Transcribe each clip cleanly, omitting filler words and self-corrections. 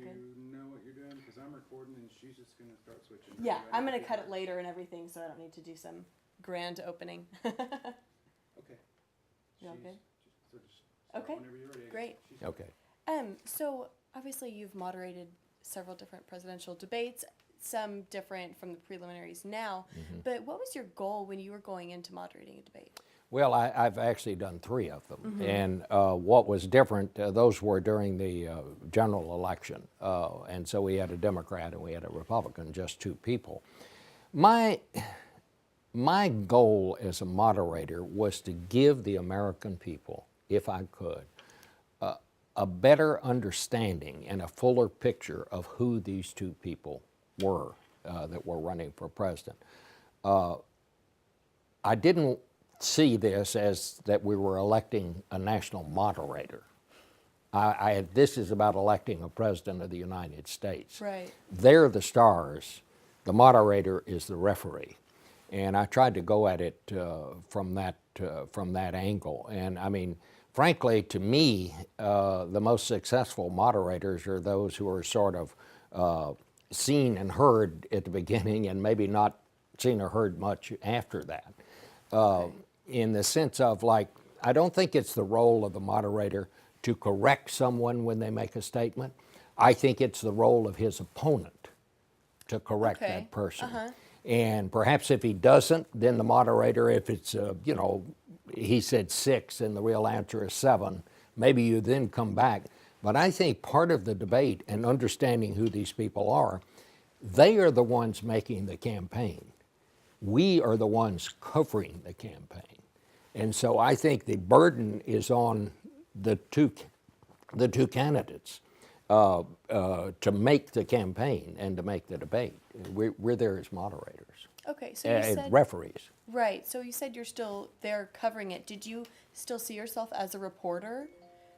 you know what you're doing? Because I'm recording and she's just going to start switching. Yeah, I'm going to cut it later and everything, so I don't need to do some grand opening. Okay. You all good? So just start Okay. whenever you're ready. Great. Okay. So obviously you've moderated several different presidential debates, some different from the preliminaries now, but what was your goal when you were going into moderating a debate? Well, I've actually done 3 of them, and what was different, those were during the general election, and so we had a Democrat and we had a Republican, just 2 people. My goal as a moderator was to give the American people, if I could, a better understanding and a fuller picture of who these 2 people were that were running for president. I didn't see this as that we were electing a national moderator. This is about electing a president of the United States. Right. They're the stars. The moderator is the referee. And I tried to go at it from that angle. And I mean, frankly, to me, the most successful moderators are those who are sort of seen and heard at the beginning and maybe not seen or heard much after that. In the sense of, like, I don't think it's the role of the moderator to correct someone when they make a statement. I think it's the role of his opponent to correct that person. And perhaps if he doesn't, then the moderator, if it's, you know, he said 6 and the real answer is 7, maybe you then come back. But I think part of the debate and understanding who these people are, they are the ones making the campaign. We are the ones covering the campaign. And so I think the burden is on the two candidates to make the campaign and to make the debate. We're there as moderators. Okay, so you said referees. Right. So you said you're still there covering it. Did you still see yourself as a reporter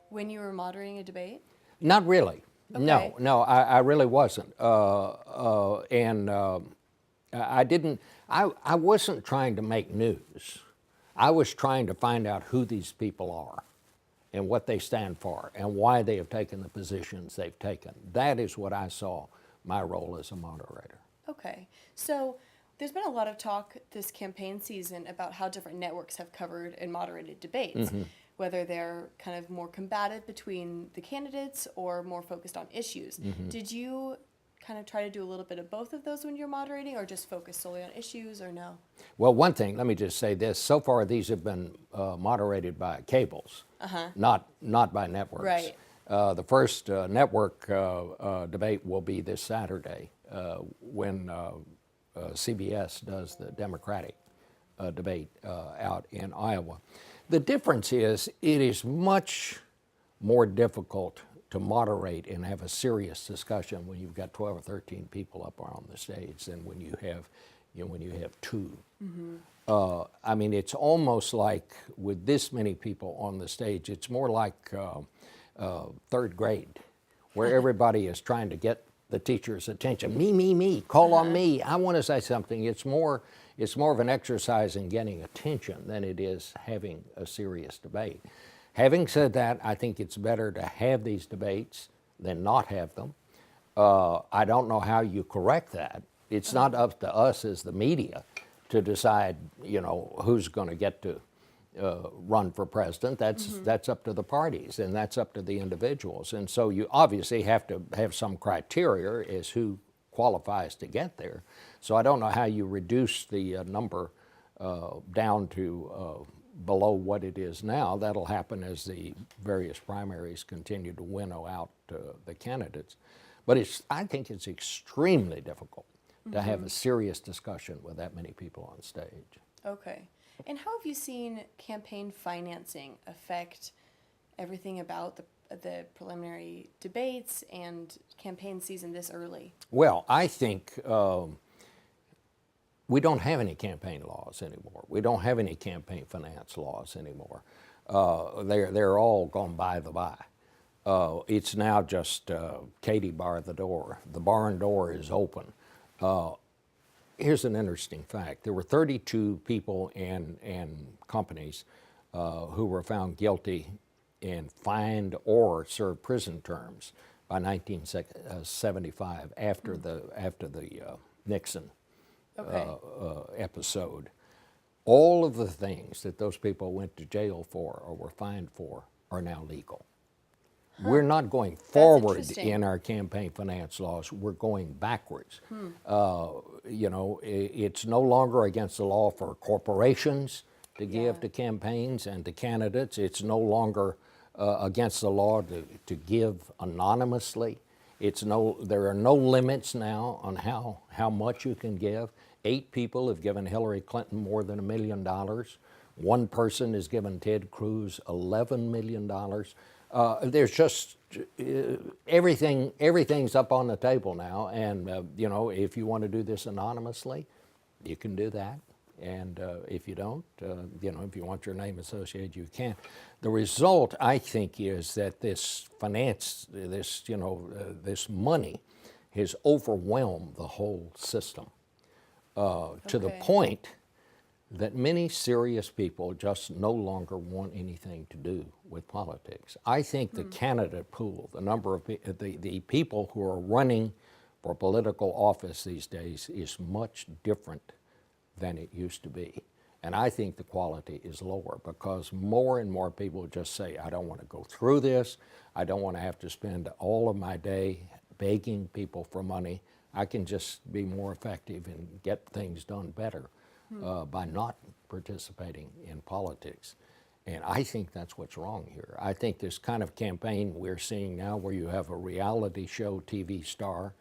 when you were moderating a debate? Not really. Okay. No, I really wasn't. I didn't. I wasn't trying to make news. I was trying to find out who these people are and what they stand for and why they have taken the positions they've taken. That is what I saw my role as a moderator. Okay. So there's been a lot of talk this campaign season about how different networks have covered and moderated debates, whether they're kind of more combative between the candidates or more focused on issues. Did you kind of try to do a little bit of both of those when you're moderating, or just focus solely on issues, or no? Well, one thing, let me just say this. So far, these have been moderated by cables, not by networks. Right. The first network debate will be this Saturday when CBS does the Democratic debate out in Iowa. The difference is it is much more difficult to moderate and have a serious discussion when you've got 12 or 13 people up on the stage than when you have, when you have 2. I mean, it's almost like with this many people on the stage, it's more like 3rd grade, where everybody is trying to get the teacher's attention. Me, call on me. I want to say something. It's more of an exercise in getting attention than it is having a serious debate. Having said that, I think it's better to have these debates than not have them. I don't know how you correct that. It's not up to us as the media to decide, who's going to get to run for president. That's up to the parties, and that's up to the individuals. And so you obviously have to have some criteria as who qualifies to get there. So I don't know how you reduce the number down to below what it is now. That'll happen as the various primaries continue to winnow out the candidates. But I think it's extremely difficult to have a serious discussion with that many people on stage. Okay. And how have you seen campaign financing affect everything about the preliminary debates and campaign season this early? Well, I think we don't have any campaign laws anymore. We don't have any campaign finance laws anymore. They're all gone by the by. It's now just Katie bar the door. The barn door is open. Here's an interesting fact. There were 32 people and companies who were found guilty and fined or served prison terms by 1975, after the Nixon Okay. episode. All of the things that those people went to jail for or were fined for are now legal. We're not going forward interesting. in our campaign finance laws. We're going backwards. You know, it's no longer against the law for corporations to give Yeah. to campaigns and to candidates. It's no longer against the law to give anonymously. There are no limits now on how much you can give. 8 people have given Hillary Clinton more than $1 million. One person has given Ted Cruz $11 million. There's just everything's up on the table now, and you know, if you want to do this anonymously, you can do that. And if you don't, you know, if you want your name associated, you can. The result, I think, is that this money has overwhelmed the whole system to the Okay. point that many serious people just no longer want anything to do with politics. I think the candidate pool, the number of the people who are running for political office these days, is much different than it used to be. And I think the quality is lower because more and more people just say, I don't want to go through this. I don't want to have to spend all of my day begging people for money. I can just be more effective and get things done better by not participating in politics. And I think that's what's wrong here. I think this kind of campaign we're seeing now, where you have a reality show TV star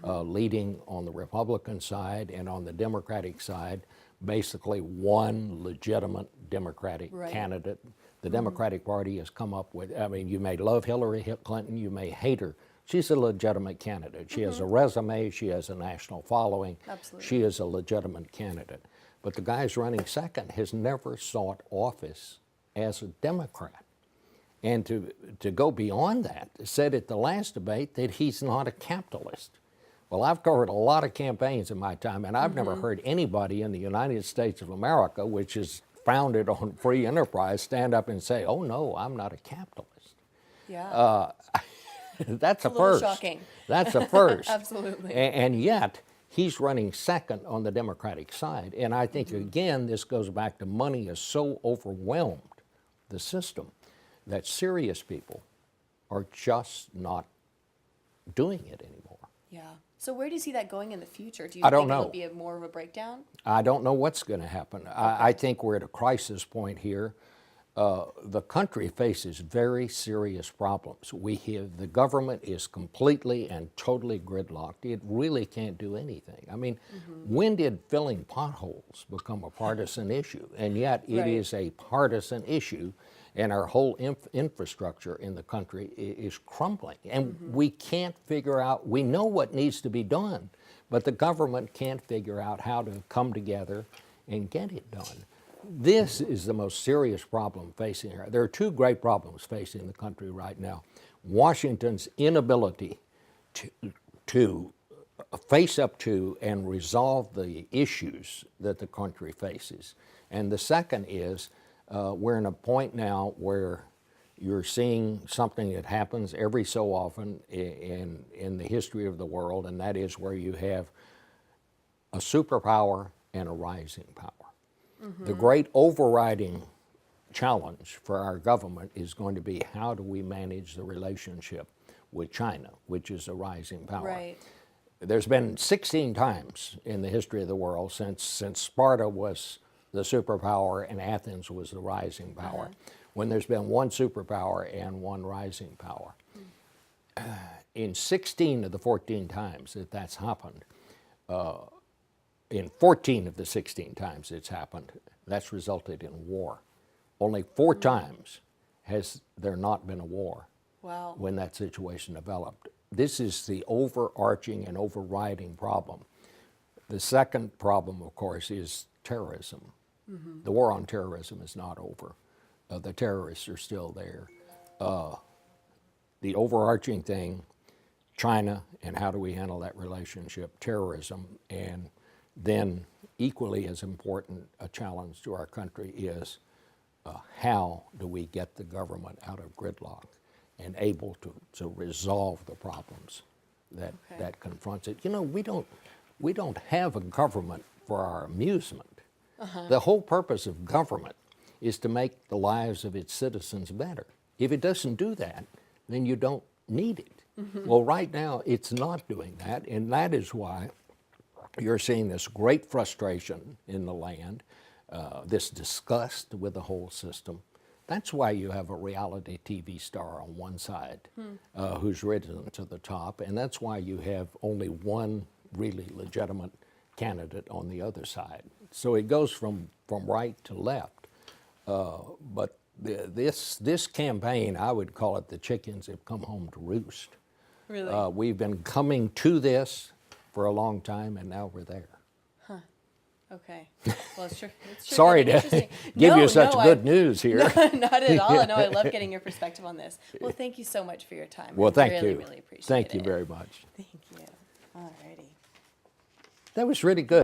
leading on the Republican side and on the Democratic side, basically one legitimate Democratic Right. candidate. The Democratic Party has come up with, I mean, you may love Hillary Clinton, you may hate her. She's a legitimate candidate. She has a resume, she has a national following. Absolutely. She is a legitimate candidate. But the guy who's running second has never sought office as a Democrat. And to go beyond that, said at the last debate that he's not a capitalist. Well, I've covered a lot of campaigns in my time, and I've never heard anybody in the United States of America, which is founded on free enterprise, stand up and say, oh no, I'm not a capitalist. Yeah. That's a a little first. shocking. That's a first. Absolutely. And yet, he's running second on the Democratic side. And I think, again, this goes back to money has so overwhelmed the system that serious people are just not doing it anymore. Yeah. So where do you see that going in the future? Do you I don't think know. it'll be more of a breakdown? I don't know what's going to happen. I think we're at a crisis point here. The country faces very serious problems. The government is completely and totally gridlocked. It really can't do anything. I mean, when did filling potholes become a partisan issue? And yet it Right. is a partisan issue, and our whole infrastructure in the country is crumbling. And we can't figure out, we know what needs to be done, but the government can't figure out how to come together and get it done. This is the most serious problem facing her. There are 2 great problems facing the country right now. Washington's inability to face up to and resolve the issues that the country faces. And the second is we're in a point now where you're seeing something that happens every so often in the history of the world, and that is where you have a superpower and a rising power. The great overriding challenge for our government is going to be, how do we manage the relationship with China, which is a rising power. Right. There's been 16 times in the history of the world since Sparta was the superpower and Athens was the rising power, when there's been one superpower and one rising power. In 16 of the 14 times that that's happened, in 14 of the 16 times it's happened, that's resulted in war. Only 4 times has there not been a war Wow. when that situation developed. This is the overarching and overriding problem. The second problem, of course, is terrorism. The war on terrorism is not over. The terrorists are still there. The overarching thing, China, and how do we handle that relationship, terrorism, and then equally as important a challenge to our country is how do we get the government out of gridlock? and able to resolve the problems that, Okay. that confronts it. You know, we don't have a government for our amusement. The whole purpose of government is to make the lives of its citizens better. If it doesn't do that, then you don't need it. Well, right now, it's not doing that, and that is why you're seeing this great frustration in the land, this disgust with the whole system. That's why you have a reality TV star on one side who's risen to the top, and that's why you have only one really legitimate candidate on the other side. So it goes from right to left. But this campaign, I would call it the chickens have come home to roost. Really? We've been coming to this for a long time, and now we're there. Okay. Well, it's true. It's true. Sorry That'd to be interesting. give No, you such no, good news here. Not at all. No, I love getting your perspective on this. Well, thank you so much for your time. Well, I thank really, you. really appreciate Thank you it. very much. Thank you. All righty. That was really good.